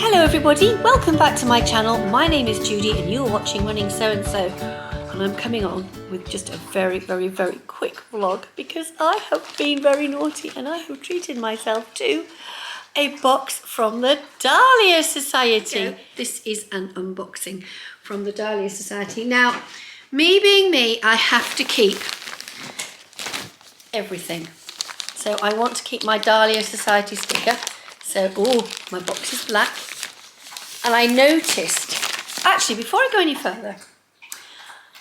Hello everybody, welcome back to my channel. My name is Judy and you're watching Running So and So, and I'm coming on with just a very quick vlog because I have been very naughty and I have treated myself to a box from the Dahlia Society. This is an unboxing from the Dahlia Society. Now, me being me, I have to keep everything. So I want to keep my Dahlia Society sticker. So, oh, my box is black. And I noticed, actually, before I go any further,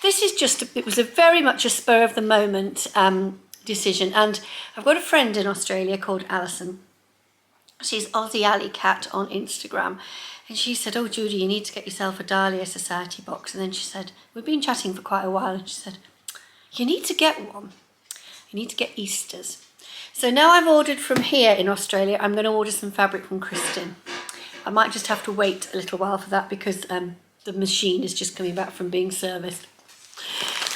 this is just, it was very much a spur of the moment decision. And I've got a friend in Australia called Alison. She's Aussie Alley Cat on Instagram. And she said, oh, Judy, you need to get yourself a Dahlia Society box. And then she said, we've been chatting for quite a while. And she said, you need to get one. You need to get Easter's. So now I've ordered from here in Australia, I'm going to order some fabric from Kristin. I might just have to wait a little while for that because the machine is just coming back from being serviced.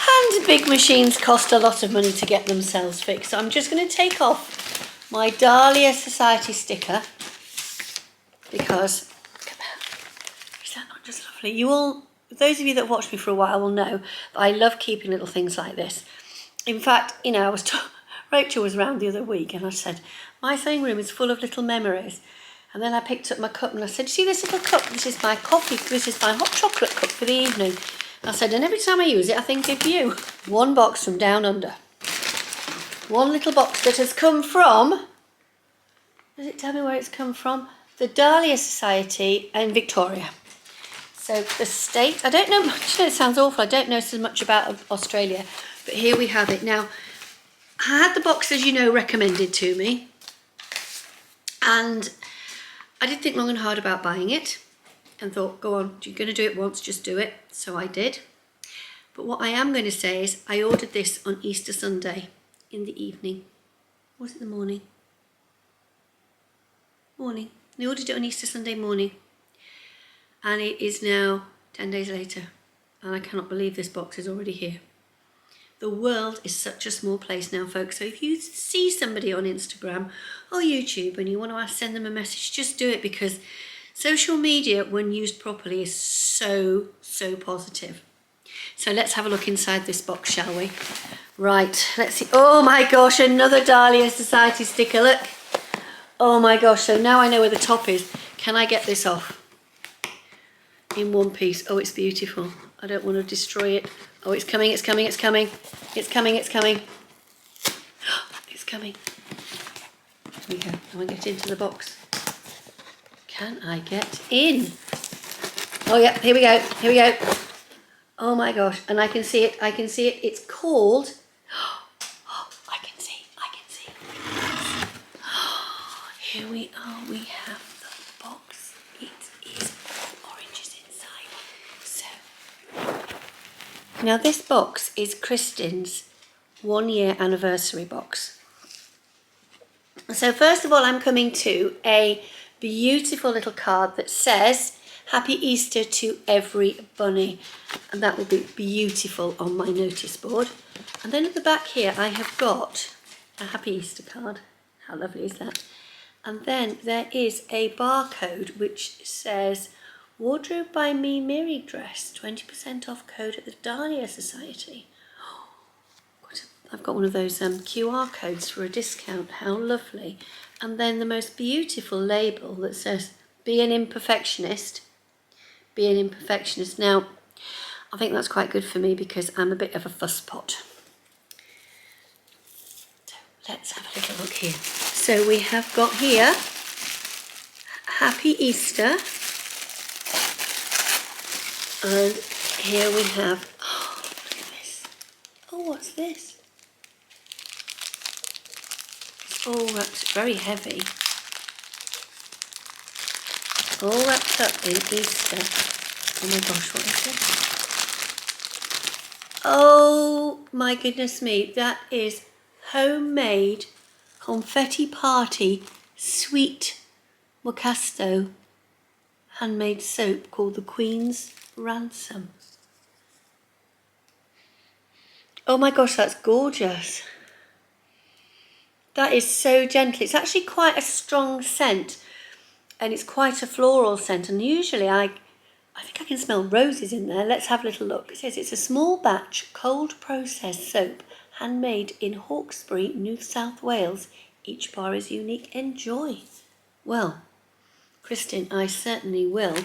And big machines cost a lot of money to get themselves fixed. So I'm just going to take off my Dahlia Society sticker because, look at that. Is that not just lovely? You all, those of you that have watched me for a while will know that I love keeping little things like this. In fact, you know, Rachel was around the other week and I said, my sewing room is full of little memories. And then I picked up my cup and I said, see this little cup? This is my coffee, this is my hot chocolate cup for the evening. I said, and every time I use it, I think of you. One box from down under. One little box that has come from, does it tell me where it's come from? The Dahlia Society in Victoria. So the state, I don't know much, it sounds awful, I don't know so much about Australia, but here we have it. Now, I had the box, as you know, recommended to me, and I did think long and hard about buying it and thought, go on, you're going to do it once, just do it. So I did. But what I am going to say is I ordered this on Easter Sunday in the evening. Was it the morning? Morning. I ordered it on Easter Sunday morning. And it is now 10 days later. And I cannot believe this box is already here. The world is such a small place now, folks. So if you see somebody on Instagram or YouTube and you want to send them a message, just do it because social media, when used properly, is so positive. So let's have a look inside this box, shall we? Right, let's see. Oh my gosh, another Dahlia Society sticker, look. Oh my gosh, so now I know where the top is. Can I get this off in one piece? Oh, it's beautiful. I don't want to destroy it. Oh, it's coming, it's coming, it's coming. It's coming, it's coming. It's coming. Here we go. I want to get into the box. Can I get in? Oh yeah, here we go, here we go. Oh my gosh, and I can see it, I can see it. It's called, oh, I can see. Here we are, we have the box. It is all oranges inside. So, now this box is Kristin's 1 year anniversary box. So first of all, I'm coming to a beautiful little card that says, Happy Easter to every bunny. And that will be beautiful on my notice board. And then at the back here, I have got a Happy Easter card. How lovely is that? And then there is a barcode which says, Wardrobe by Me Miri dress, 20% off code at the Dahlia Society. I've got one of those QR codes for a discount. How lovely. And then the most beautiful label that says, Be an imperfectionist. Be an imperfectionist. Now, I think that's quite good for me because I'm a bit of a fusspot. So let's have a little look here. So we have got here, Happy Easter. And here we have, oh, look at this. Oh, what's this? All wrapped, very heavy. All wrapped up in Easter. Oh my gosh, what is this? Oh my goodness me, that is homemade confetti party sweet Mocasto handmade soap called the Queen's Ransom. Oh my gosh, that's gorgeous. That is so gentle. It's actually quite a strong scent. and it's quite a floral scent, and usually I think I can smell roses in there. Let's have a little look. It says it's a small batch cold processed soap handmade in Hawkesbury, New South Wales. Each bar is unique. Enjoy. Well, Kristin, I certainly will.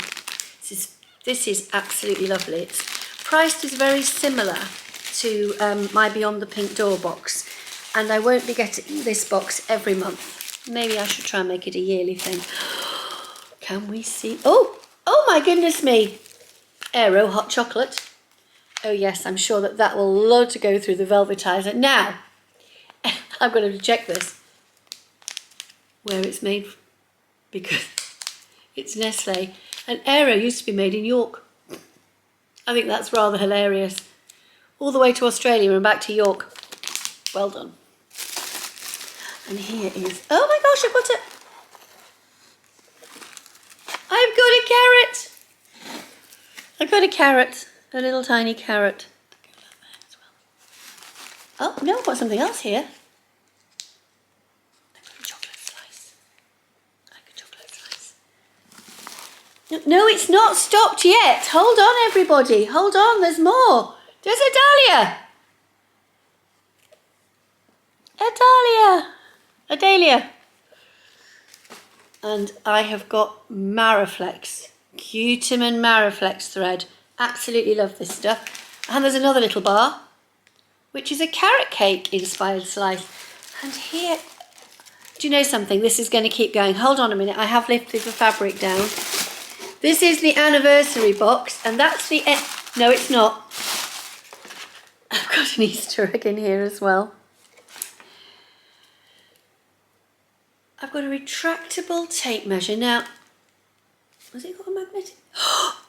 This is absolutely lovely. It's priced is very similar to my Beyond the Pink Door box, and I won't be getting this box every month. Maybe I should try and make it a yearly thing. Can we see? Oh my goodness me. Aero hot chocolate. Oh yes, I'm sure that will love to go through the velvetizer. Now, I'm going to check this, where it's made, because it's Nestle. And Aero used to be made in York. I think that's rather hilarious. All the way to Australia and back to York. Well done. And here is, oh my gosh, I've got a carrot, a little tiny carrot. Oh no, I've got something else here. I've got a chocolate slice. I like a chocolate slice. No, it's not stopped yet. Hold on, everybody. Hold on, there's more. There's a Dahlia. A Dahlia. And I have got Mariflex, Cutimen Mariflex thread. Absolutely love this stuff. And there's another little bar, which is a carrot cake inspired slice. And here, do you know something? This is going to keep going. Hold on a minute. I have lifted the fabric down. This is the anniversary box, and that's the no, it's not. I've got an Easter egg in here as well. I've got a retractable tape measure. Now, has it got a magnet?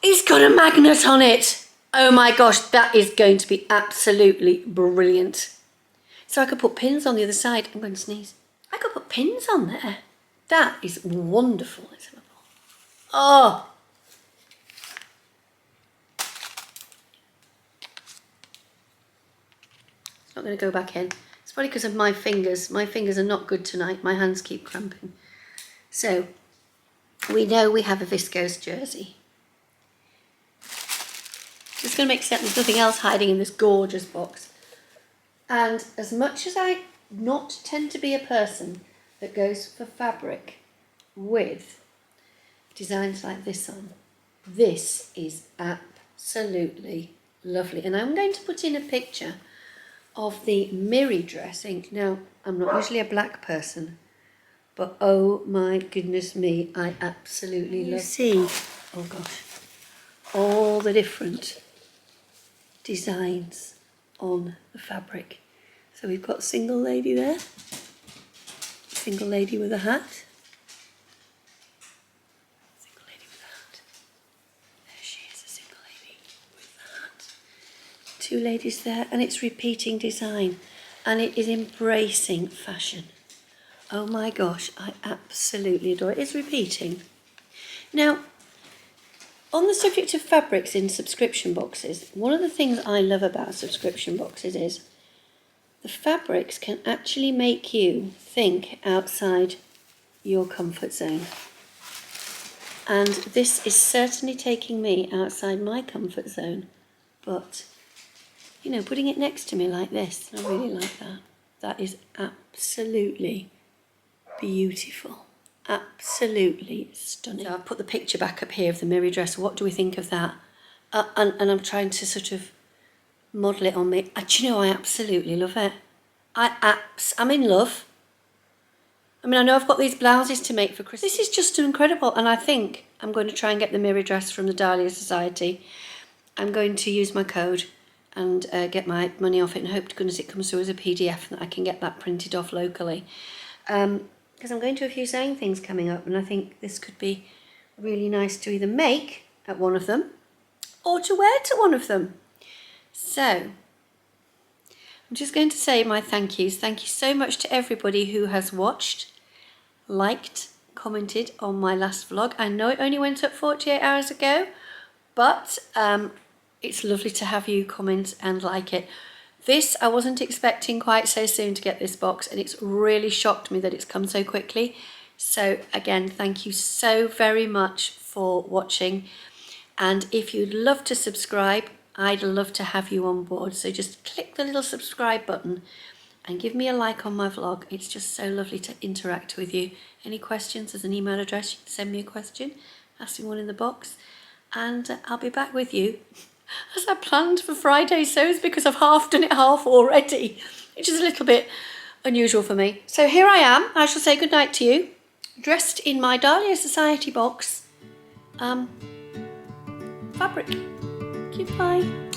It's got a magnet on it. Oh my gosh, that is going to be absolutely brilliant. So I could put pins on the other side. I'm going to sneeze. I could put pins on there. That is wonderful. Oh. It's not going to go back in. It's probably because of my fingers. My fingers are not good tonight. My hands keep cramping. So, we know we have a viscose jersey. Just going to make certain there's nothing else hiding in this gorgeous box. And as much as I not tend to be a person that goes for fabric with designs like this on, this is absolutely lovely. And I'm going to put in a picture of the Miri dressing. Now, I'm not usually a black person, but oh my goodness me, I absolutely love. See, oh gosh, all the different designs on the fabric. So we've got single lady there, single lady with a hat, single lady with a hat. There she is, a single lady with a hat. Two ladies there, and it's repeating design, and it is embracing fashion. Oh my gosh, I absolutely adore it. It's repeating. Now, on the subject of fabrics in subscription boxes, one of the things I love about subscription boxes is the fabrics can actually make you think outside your comfort zone. And this is certainly taking me outside my comfort zone, but you know, putting it next to me like this, I really like that. That is absolutely beautiful. Absolutely stunning. So I've put the picture back up here of the Miri dress. What do we think of that? And I'm trying to sort of model it on me. Do you know, I absolutely love it. I'm in love. I mean, I know I've got these blouses to make for Christmas. This is just incredible. And I think I'm going to try and get the Miri dress from the Dahlia Society. I'm going to use my code and get my money off it, and hope to goodness it comes through as a PDF and that I can get that printed off locally. Because I'm going to a few sewing things coming up, and I think this could be really nice to either make at one of them or to wear to one of them. So I'm just going to say my thank yous. Thank you so much to everybody who has watched, liked, commented on my last vlog. I know it only went up 48 hours ago, but it's lovely to have you comment and like it. This, I wasn't expecting quite so soon to get this box, and it's really shocked me that it's come so quickly. So again, thank you so very much for watching. And if you'd love to subscribe, I'd love to have you on board. So just click the little subscribe button and give me a like on my vlog. It's just so lovely to interact with you. Any questions, there's an email address. You can send me a question, ask me one in the box, and I'll be back with you as I planned for Friday sews, because I've half done it half already, which is a little bit unusual for me. So here I am. I shall say goodnight to you, dressed in my Dahlia Sewciety box fabric. Goodbye.